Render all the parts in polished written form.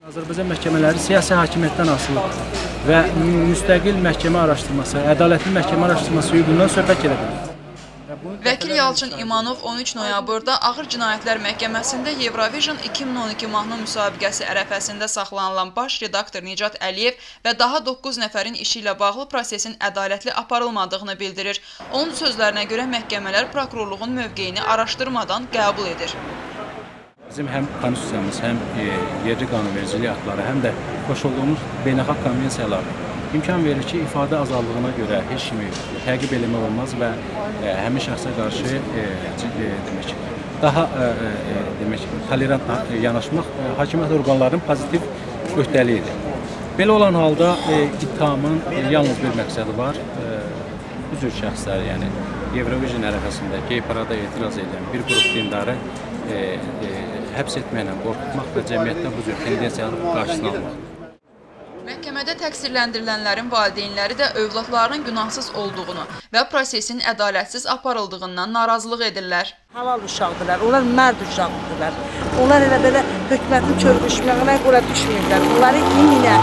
Azərbaycan məhkəmələri siyasi hakimiyyətdən asılı və müstəqil məhkəmə araşdırması, ədalətli məhkəmə araşdırması hüququndan söhbət gedə bilər. Vəkil Yalçın İmanov 13 noyabrda Ağır Cinayətlər Məhkəməsində Eurovision 2012 mahnı müsabiqəsi ərəfəsində saxlanılan baş redaktor Nicat Əliyev və daha 9 nəfərin işi ilə bağlı prosesin ədalətli aparılmadığını bildirir. Onun sözlərinə görə məhkəmələr prokurorluğun mövqeyini araşdırmadan qəbul edir. Bizim həm konstitusiyamız, həm yerli qanunvericilik aktları, həm də qoşulduğumuz beynəlxalq konvensiyalar imkan verir ki, ifadə azadlığına görə heç kimi təqib eləmək olmaz və həmin şəxsə qarşı daha tolerant yanaşmaq hakimiyyət orqanlarının pozitiv öhdəliyidir. Belə olan halda ittihamın yalnız bir məqsədi var. Üzr şəxslər, yəni Eurovision ərəfəsində gey parada etiraz edən bir qrup dindarı həbs etməklə qorxutmaq və cəmiyyətdən bu cür tendensiyanın qarşısını almaq. Məhkəmədə təqsirləndirilənlərin valideynləri də övladlarının günahsız olduğunu və prosesin ədalətsiz aparıldığından narazılıq edirlər. Halal uşaqdırlar, onlar mərd uşaqdırlar. Onlar elə belə hökumətin çörgüşməyinə görə düşmürlər. Onları iminə,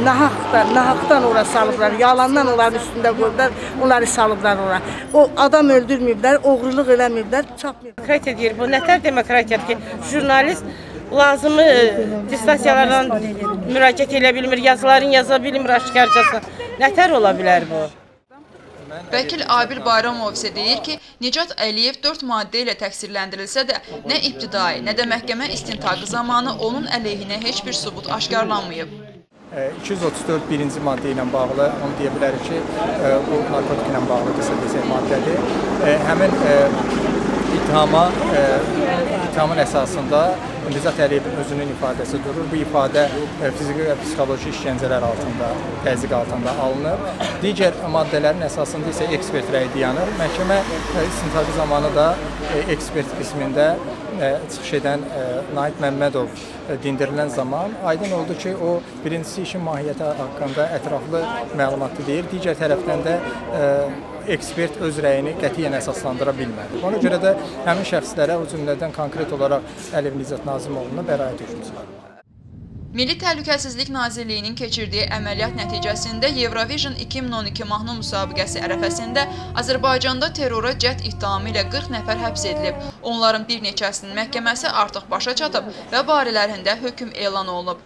nahaqdan ora salıblar, yalandan onların üstündə qoyublar, onları salıblar ora. O adam öldürməyiblər, oğurluq eləməyiblər, çapmayıb. Demokratiya deyir, bu nətər demokratiyadır ki, jurnalist lazımı distansiyalardan müraciət elə bilmir, yazılarını yaza bilmir aşkarcası. Nətər ola bilər bu? Vəkil Abil Bayramov isə deyir ki, Nicat Əliyev 4 maddə ilə təqsirləndirilsə də, nə ibtidai, nə də məhkəmə istintaqı zamanı onun əleyhinə heç bir sübut aşkarlanmayıb. 234 birinci maddə ilə bağlı, onu deyə bilərik ki, bu narkotik ilə bağlı qısa desək maddədir. Həmin ittihamın əsasında Nicat Əliyevin özünün ifadəsi durur. Bu ifadə fiziki və psixoloji işgəncələr altında, təzyiq altında alınır. Digər maddələrin əsasında isə ekspert rəyi dayanır. Məhkəmə istintaqı zamanı da ekspert qismində çıxış edən Nahid Məmmədov dindirilən zaman aydın oldu ki, o birincisi işin mahiyyəti haqqında ətraflı məlumatı deyir. Digər tərəfdən də ekspert öz rəyini qətiyyən əsaslandıra bilmədi. Ona görə də həmin şəxslərə, o cümlədən konkret olaraq Əliyev Nicat Nazimoğluna bəraət hökmü çıxarıldı. Milli Təhlükəsizlik Nazirliyinin keçirdiyi əməliyyat nəticəsində Eurovision 2012 mahnı müsabiqəsi ərəfəsində Azərbaycanda terrora cəhd ittihamı ilə 40 nəfər həbs edilib. Onların bir neçəsinin məhkəməsi artıq başa çatıb və barələrində hökm elan olunub.